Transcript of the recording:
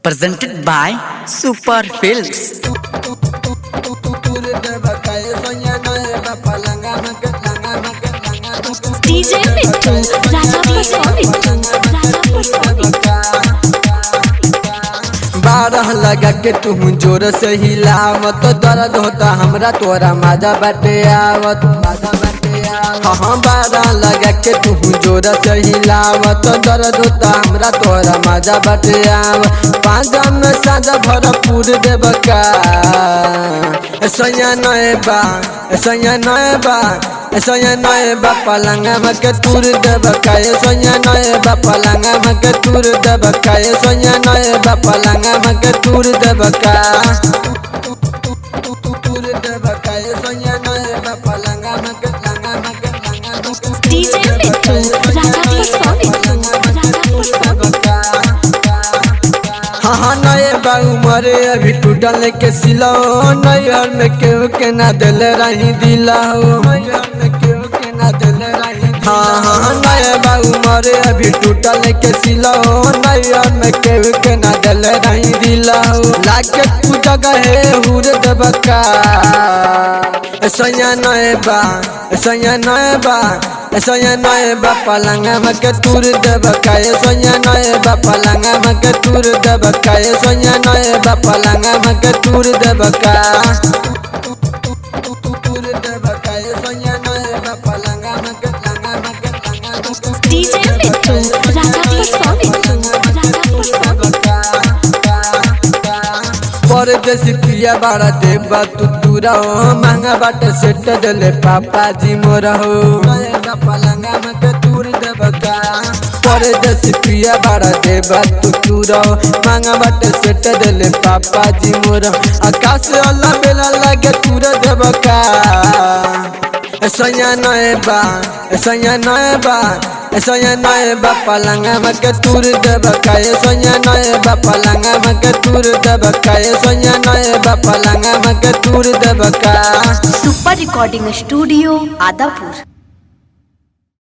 presented by Super Films. DJ Mittu, Rajapur Sonic. बारह लगा के तुम जोर से हिलावत दर्द होता हमरा तोरा मजा बाटे आवत हाँ बारह लगा के तुम जोर से हिलावत दर्द होता हमरा तोरा मजा बाटे आवत पांजा में साजा भरपूर देब का सैया नए बा सैया नए बा सैया नए बा पलंगा में के तूर देब का सैया नए बा पलंगा में के तूर देब का सैया नए बा पलंगा में के तूर देब का तूर देब का सैया नए बा पलंगा में के DJ Mittu, Rajapur Sonic. हाँ नए बाबू मरे अभी टूटल के सिलो नैहर में केहू के ना दिल रही दिला हो हाँ नए बाबू मरे अभी टूटल के सिलो नैहर में केहू के ना दिल रही दिला हो लाके पूजा गए हुर देबका सैया नए बा सैया नए बा सैया नए बा पलंगा में के तूर देब का सैया नए बा पलंगा में के तूर देब का सैया नए बा पलंगा में के तूर देब का तूर देब का सैया नए बा पलंगा में के DJ Mittu, Rajapur Sonic. परदेसी पिया बाड़ा देबा तू दूरा हो महंगा बाट सेट दले पापा जी मोरा हो पलंगा में के तूर देब का परदेसी पिया बाड़ा देबा तू दूरा हो महंगा बाट सेट दले पापा जी मोरा आकाश अल्लाह बेला लगे तूर देब का सैया नए बा सैया नए बा सैया नए बा पलंगा में के तूर देब का सैया नए बा पलंगा में के तूर देब का सैया नए बा पलंगा में के तूर देब का Super Recording Studio, Adapur.